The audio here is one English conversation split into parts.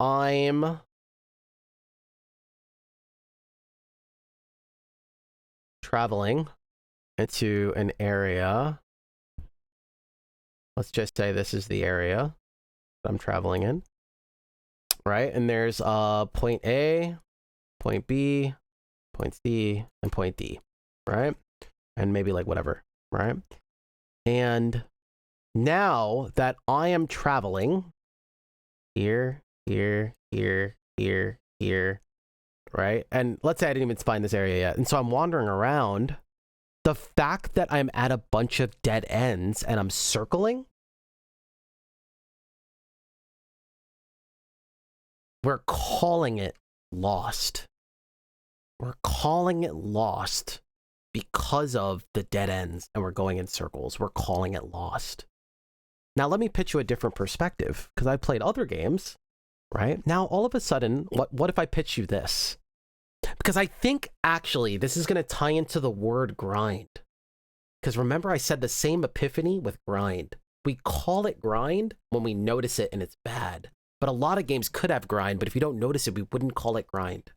I'm traveling into an area. Let's just say this is the area that I'm traveling in, right? And there's point A, point B, point C, and point D, right? And maybe like whatever, right? And now that I am traveling here, here, here, here, here, right? And let's say I didn't even find this area yet. And so I'm wandering around. The fact that I'm at a bunch of dead ends and I'm circling, we're calling it lost. We're calling it lost because of the dead ends and we're going in circles. We're calling it lost. Now, let me pitch you a different perspective because I played other games, right? Now, all of a sudden, what if I pitch you this? Because I think actually this is going to tie into the word grind. Because remember I said the same epiphany with grind. We call it grind when we notice it and it's bad. But a lot of games could have grind, but if you don't notice it, we wouldn't call it grind.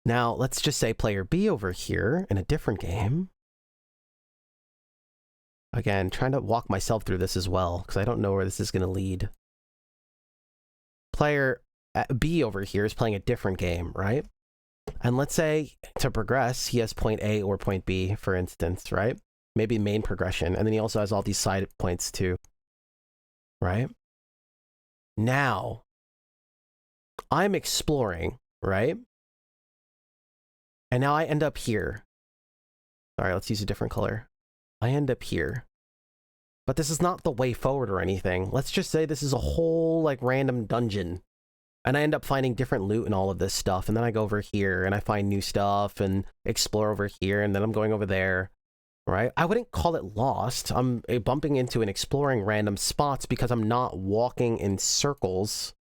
Now, let's just say player B over here in a different game. Again, trying to walk myself through this as well, because I don't know where this is going to lead. Player B over here is playing a different game, right? And let's say to progress, he has point A or point B, for instance, right? Maybe main progression. And then he also has all these side points too, right? Now, I'm exploring, right? And now I end up here. Sorry, let's use a different color. I end up here. But this is not the way forward or anything. Let's just say this is a whole like random dungeon. And I end up finding different loot and all of this stuff. And then I go over here and I find new stuff and explore over here. And then I'm going over there, right? I wouldn't call it lost. I'm bumping into and exploring random spots because I'm not walking in circles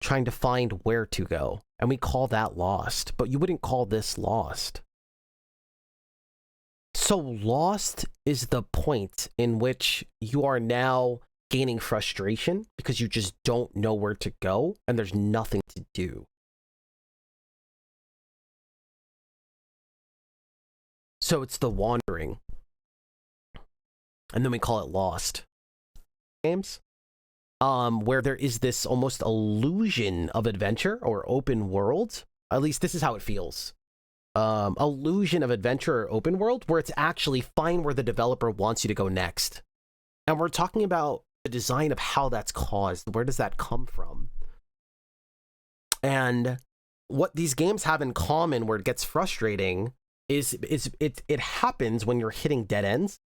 trying to find where to go. And we call that lost. But you wouldn't call this lost. So lost is the point in which you are now gaining frustration because you just don't know where to go and there's nothing to do. So it's the wandering. And then we call it lost. Games where there is this almost illusion of adventure or open world. At least this is how it feels. Illusion of adventure or open world where it's actually find where the developer wants you to go next. And we're talking about the design of how that's caused. Where does that come from? And what these games have in common where it gets frustrating is it happens when you're hitting dead ends.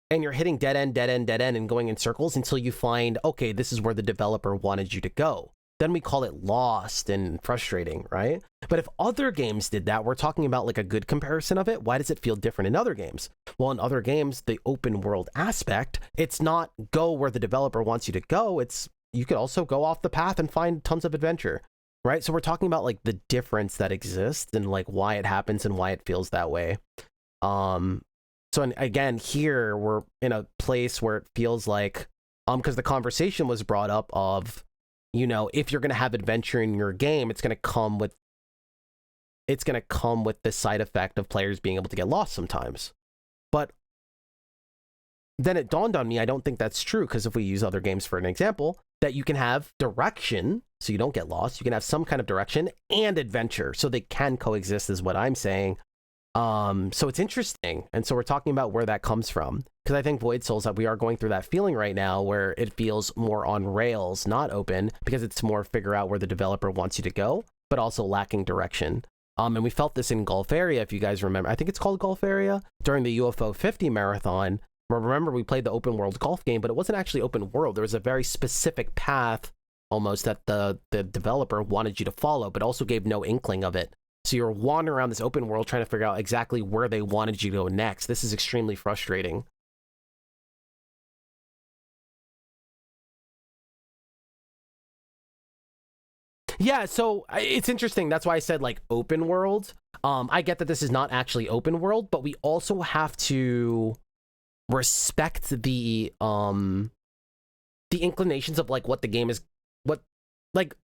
And you're hitting dead end, dead end, dead end, and going in circles until you find, okay, this is where the developer wanted you to go. Then we call it lost and frustrating, right? But if other games did that, we're talking about like a good comparison of it. Why does it feel different in other games? Well, in other games, the open world aspect, it's not go where the developer wants you to go. It's you could also go off the path and find tons of adventure, right? So we're talking about like the difference that exists and like why it happens and why it feels that way. So again, here we're in a place where it feels like, because the conversation was brought up of, you know, if you're going to have adventure in your game, it's going to come with the side effect of players being able to get lost sometimes. But then it dawned on me, I don't think that's true, because if we use other games for an example, that you can have direction, so you don't get lost. You can have some kind of direction and adventure, so they can coexist, is what I'm saying. So it's interesting. And so we're talking about where that comes from. Because I think Void Souls, that we are going through that feeling right now where it feels more on rails, not open, because it's more figure out where the developer wants you to go, but also lacking direction. And we felt this in Gulf Area, if you guys remember. I think it's called Gulf Area, during the UFO 50 marathon. Remember, we played the open world golf game, but it wasn't actually open world. There was a very specific path, almost, that the developer wanted you to follow, but also gave no inkling of it. So you're wandering around this open world trying to figure out exactly where they wanted you to go next. This is extremely frustrating. Yeah, so it's interesting. That's why I said like open world. I get that this is not actually open world, but we also have to respect the inclinations of like what the game is, what, like,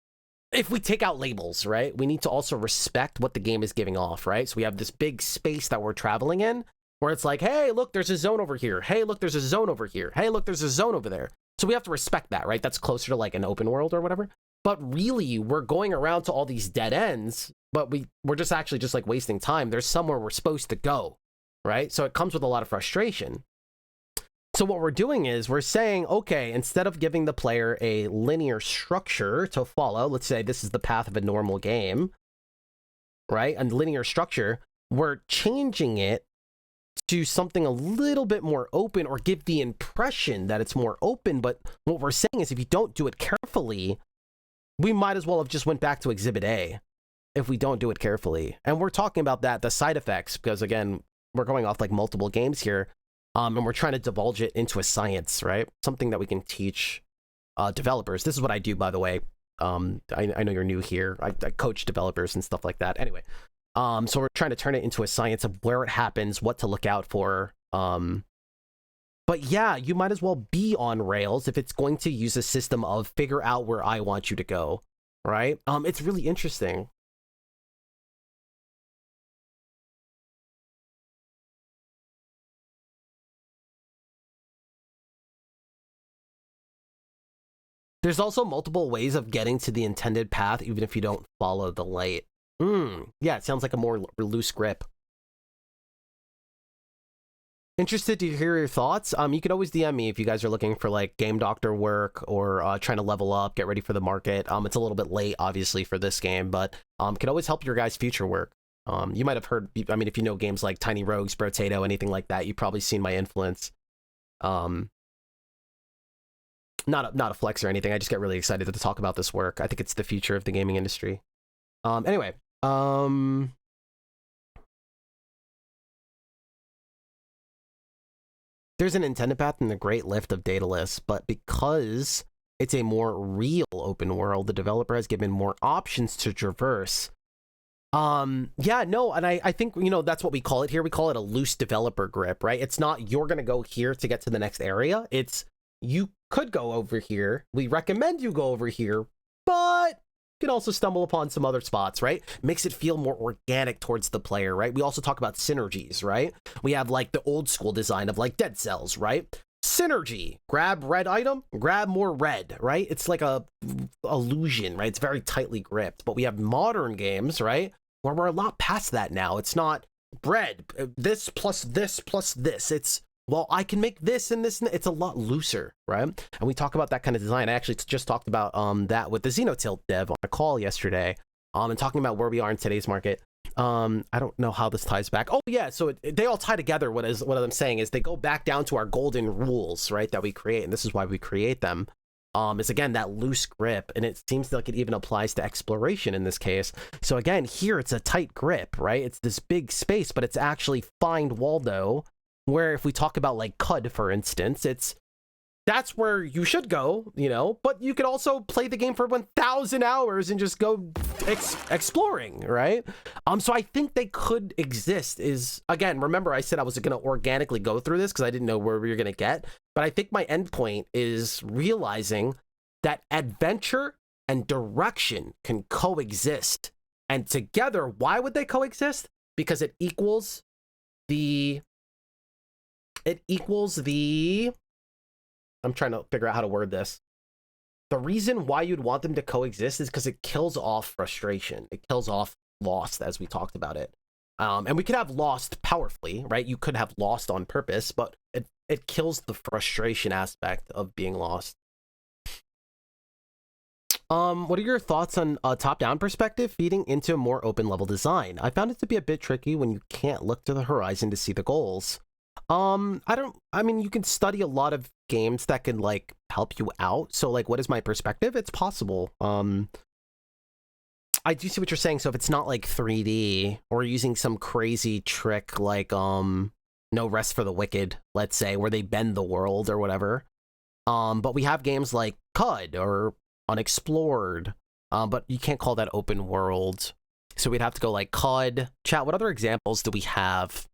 if we take out labels, right, we need to also respect what the game is giving off, right? So we have this big space that we're traveling in where it's like, hey, look, there's a zone over here. Hey, look, there's a zone over here. Hey, look, there's a zone over there. So we have to respect that, right? That's closer to like an open world or whatever. But really, we're going around to all these dead ends, but we're just actually just like wasting time. There's somewhere we're supposed to go, right? So it comes with a lot of frustration. So what we're doing is we're saying, okay, instead of giving the player a linear structure to follow, let's say this is the path of a normal game, right? And linear structure, we're changing it to something a little bit more open, or give the impression that it's more open. But what we're saying is if you don't do it carefully, we might as well have just went back to Exhibit A if we don't do it carefully. And we're talking about that, the side effects, because again, we're going off like multiple games here. And we're trying to divulge it into a science, right? Something that we can teach developers. This is what I do, by the way. I know you're new here. I coach developers and stuff like that. Anyway, so we're trying to turn it into a science of where it happens, what to look out for. But yeah, you might as well be on Rails if it's going to use a system of figure out where I want you to go, right? It's really interesting. There's also multiple ways of getting to the intended path, even if you don't follow the light. Yeah, it sounds like a more loose grip. Interested to hear your thoughts. You can always DM me if you guys are looking for like game doctor work or trying to level up, get ready for the market. It's a little bit late, obviously, for this game, but can always help your guys' future work. You might have heard, I mean, if you know games like Tiny Rogues, Brotato, anything like that, you've probably seen my influence. Not a flex or anything. I just get really excited to talk about this work. I think it's the future of the gaming industry. Anyway, there's an intended path in the Great Lift of Daedalus, but because it's a more real open world, the developer has given more options to traverse. Yeah, no, and I think, you know, that's what we call it here. We call it a loose developer grip, right? It's not you're going to go here to get to the next area. It's you could go over here. We recommend you go over here, but you can also stumble upon some other spots, right? Makes it feel more organic towards the player, right? We also talk about synergies, right? We have like the old school design of like Dead Cells, right? Synergy, grab red item, grab more red, right? It's like a illusion, right? It's very tightly gripped. But we have modern games, right, where we're a lot past that now. It's not bread, this plus this plus this. It's, well, I can make this and this, and it's a lot looser, right? And we talk about that kind of design. I actually just talked about that with the Xenotilt dev on a call yesterday, and talking about where we are in today's market. I don't know how this ties back. Oh yeah, so they all tie together. What I'm saying is they go back down to our golden rules, right, that we create, and this is why we create them. Is again that loose grip, and it seems like it even applies to exploration in this case. So again, here it's a tight grip, right? It's this big space, but it's actually Find Waldo, where if we talk about like CUD, for instance, that's where you should go, you know, but you could also play the game for 1,000 hours and just go exploring, right? So I think they could exist. Is, again, remember I said I was going to organically go through this because I didn't know where we were going to get, but I think my endpoint is realizing that adventure and direction can coexist. And together, why would they coexist? Because it equals the I'm trying to figure out how to word this. The reason why you'd want them to coexist is because it kills off frustration. It kills off lost, as we talked about it. And we could have lost powerfully, right? You could have lost on purpose, but it kills the frustration aspect of being lost. What are your thoughts on a top-down perspective feeding into a more open level design? I found it to be a bit tricky when you can't look to the horizon to see the goals. I mean, you can study a lot of games that can like help you out. So like, what is my perspective? It's possible. I do see what you're saying. So if it's not like 3D or using some crazy trick like No Rest for the Wicked, let's say, where they bend the world or whatever. But we have games like CUD or Unexplored, but you can't call that open world. So we'd have to go like CUD. Chat, what other examples do we have?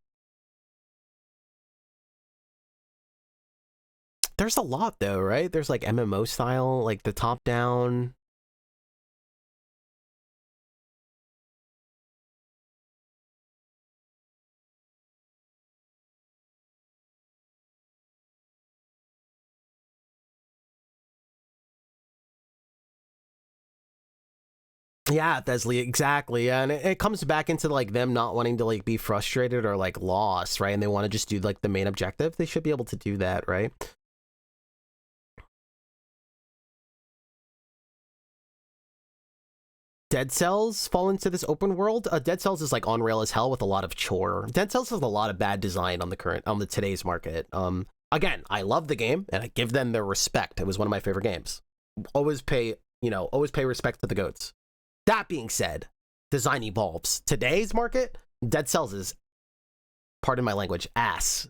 There's a lot though, right? There's like MMO style, like the top down. Yeah, Thesley, exactly. Yeah, and it comes back into like them not wanting to like be frustrated or like lost, right? And they want to just do like the main objective. They should be able to do that, right? Dead Cells fall into this open world. Dead Cells is like on rail as hell with a lot of chore. Dead Cells has a lot of bad design on the today's market. Again, I love the game and I give them their respect. It was one of my favorite games. Always pay respect to the goats. That being said, design evolves. Today's market, Dead Cells is, pardon my language, ass.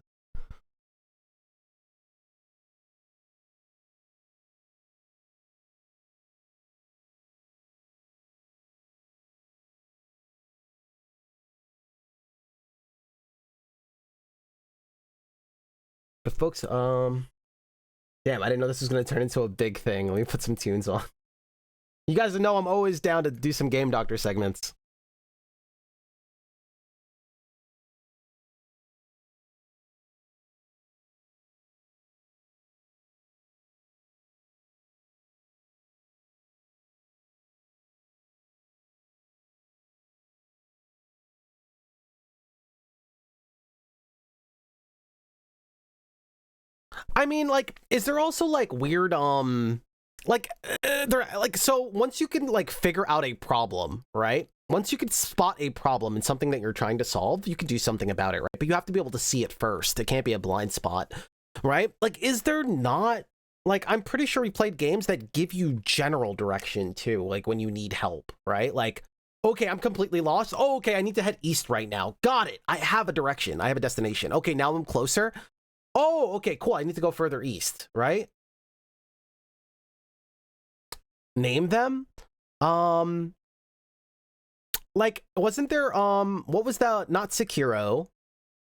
But folks, damn, I didn't know this was gonna turn into a big thing. Let me put some tunes on. You guys know I'm always down to do some Game Doctor segments. I mean, like, is there also like weird like there like so once you can like figure out a problem, right? Once you can spot a problem in something that you're trying to solve, you can do something about it, right? But you have to be able to see it first. It can't be a blind spot, right? Like, is there not, like, I'm pretty sure we played games that give you general direction too, like when you need help, right? Like, okay, I'm completely lost. Oh, okay, I need to head east right now. Got it. I have a direction. I have a destination. Okay, now I'm closer. Oh, okay, cool. I need to go further east, right? Name them. Um, like, wasn't there, what was the, not Sekiro?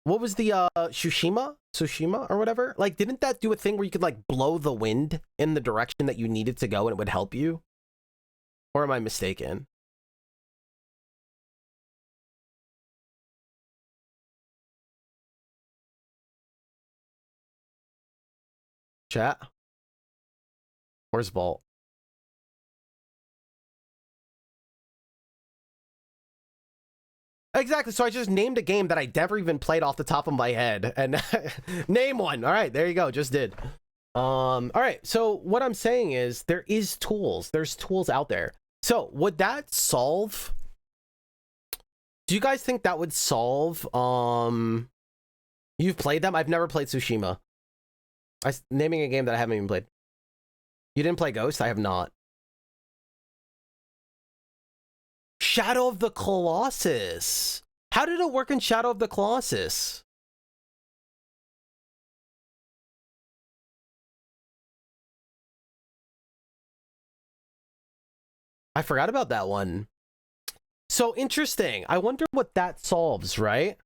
What was the, Tsushima or whatever? Like, didn't that do a thing where you could, like, blow the wind in the direction that you needed to go and it would help you? Or am I mistaken? Chat? Where's Vault? Exactly. So I just named a game that I never even played off the top of my head. And name one. All right, there you go. Just did. All right. So what I'm saying is there is tools. There's tools out there. So would that solve? Do you guys think that would solve? You've played them? I've never played Tsushima. Naming a game that I haven't even played. You didn't play Ghost? I have not. Shadow of the Colossus. How did it work in Shadow of the Colossus? I forgot about that one. So interesting. I wonder what that solves, right?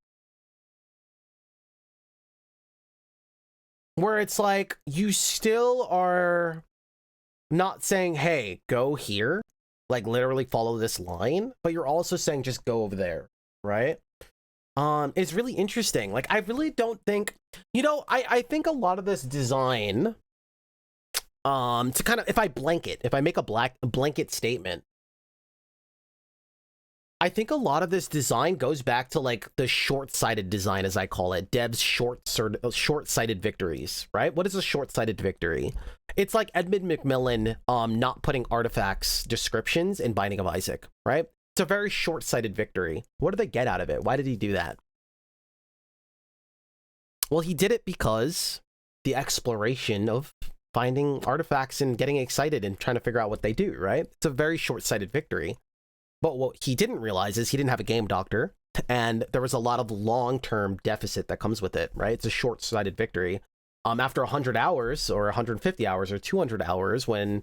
Where it's like you still are not saying, hey, go here, like literally follow this line, but you're also saying just go over there, right? It's really interesting. Like, I really don't think, you know, I think a lot of this design, to kind of, if I make a blanket statement, I think a lot of this design goes back to like the short-sighted design, as I call it, Dev's short-sighted victories, right? What is a short-sighted victory? It's like Edmund McMillen not putting artifacts descriptions in Binding of Isaac, right? It's a very short-sighted victory. What did they get out of it? Why did he do that? Well, he did it because the exploration of finding artifacts and getting excited and trying to figure out what they do, right? It's a very short-sighted victory. But what he didn't realize is he didn't have a game doctor, and there was a lot of long-term deficit that comes with it, right? It's a short-sighted victory. After 100 hours or 150 hours or 200 hours, when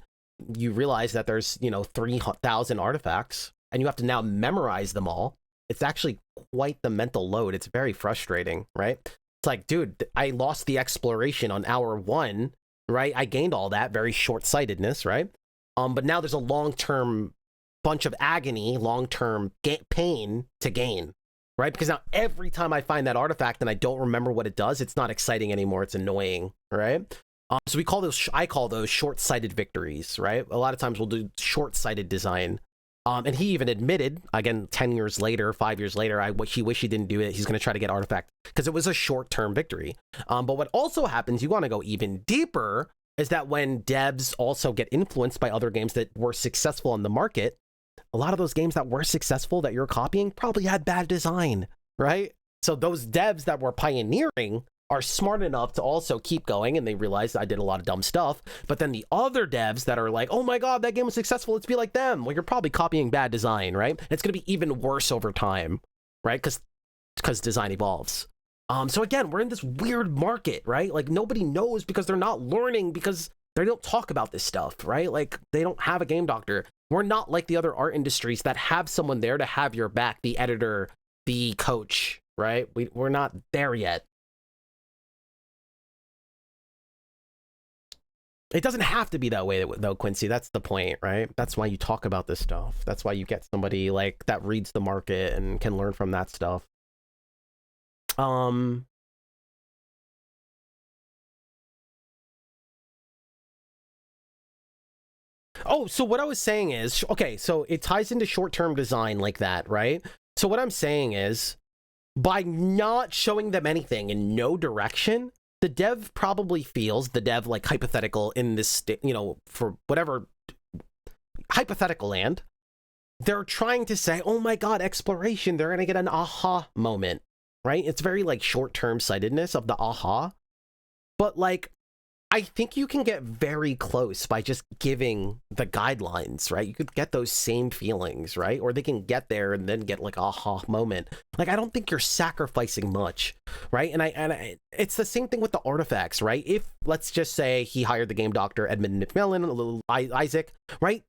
you realize that there's, you know, 3,000 artifacts and you have to now memorize them all, it's actually quite the mental load. It's very frustrating, right? It's like, dude, I lost the exploration on hour 1 right? I gained all that, very short-sightedness, right? But now there's a long-term bunch of agony, long-term pain to gain, right? Because now every time I find that artifact and I don't remember what it does, it's not exciting anymore. It's annoying, right? So we call those, I call those short-sighted victories, right? A lot of times we'll do short-sighted design. And he even admitted, again, 10 years later, 5 years later, he wish he didn't do it. He's going to try to get artifact because it was a short-term victory. But what also happens, you want to go even deeper, is that when devs also get influenced by other games that were successful on the market, a lot of those games that were successful that you're copying probably had bad design, right? So those devs that were pioneering are smart enough to also keep going, and they realize I did a lot of dumb stuff. But then the other devs that are like, oh my god, that game was successful, let's be like them. Well, you're probably copying bad design, right? It's going to be even worse over time, right? Because design evolves. So again, we're in this weird market, right? Like nobody knows because they're not learning, because they don't talk about this stuff, right? Like they don't have a game doctor. We're not like the other art industries that have someone there to have your back, the editor, the coach, right? We're not there yet. It doesn't have to be that way, though, Quincy. That's the point, right? That's why you talk about this stuff. That's why you get somebody like that reads the market and can learn from that stuff. Oh, so what I was saying is, okay, so it ties into short-term design like that, right? So what I'm saying is, by not showing them anything in no direction, the dev probably feels, the dev, like hypothetical in this, you know, for whatever hypothetical land, they're trying to say, oh my god, exploration, they're going to get an aha moment, right? It's very like short-term sightedness of the aha. But like, I think you can get very close by just giving the guidelines, right? You could get those same feelings, right? Or they can get there and then get like a aha moment. Like, I don't think you're sacrificing much, right? And it's the same thing with the artifacts, right? If, let's just say he hired the game doctor, Edmund McMillan, Isaac, right?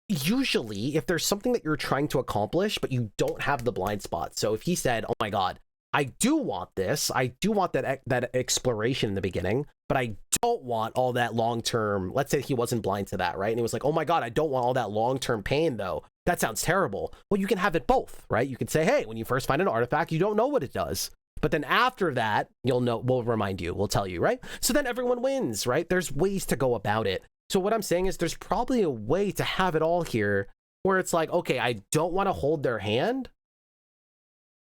Usually, if there's something that you're trying to accomplish, but you don't have the blind spot. So if he said, oh my god, I do want this, I do want that exploration in the beginning, but I don't want all that long-term, let's say he wasn't blind to that, right? And he was like, oh my god, I don't want all that long-term pain though. That sounds terrible. Well, you can have it both, right? You can say, hey, when you first find an artifact, you don't know what it does. But then after that, you'll know, we'll remind you, we'll tell you, right? So then everyone wins, right? There's ways to go about it. So what I'm saying is there's probably a way to have it all here where it's like, okay, I don't want to hold their hand,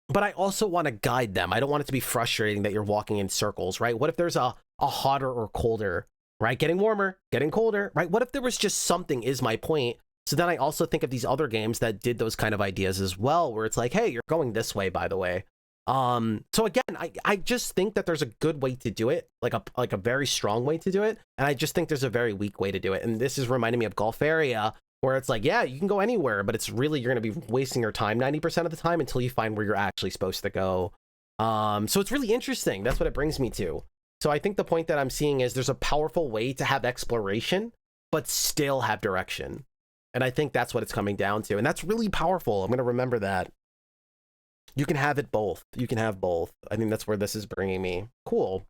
but I also want to guide them. I don't want it to be frustrating that you're walking in circles, right? What if there's a hotter or colder, right? Getting warmer, getting colder, right? What if there was just something, is my point. So then I also think of these other games that did those kind of ideas as well, where it's like, hey, you're going this way, by the way. So again, I just think that there's a good way to do it, like a very strong way to do it. And I just think there's a very weak way to do it. And this is reminding me of Golf Area, where it's like, yeah, you can go anywhere, but it's really, you're going to be wasting your time 90% of the time until you find where you're actually supposed to go. So it's really interesting. That's what it brings me to. So I think the point that I'm seeing is there's a powerful way to have exploration, but still have direction. And I think that's what it's coming down to. And that's really powerful. I'm going to remember that. You can have it both. You can have both. I think that's where this is bringing me. Cool.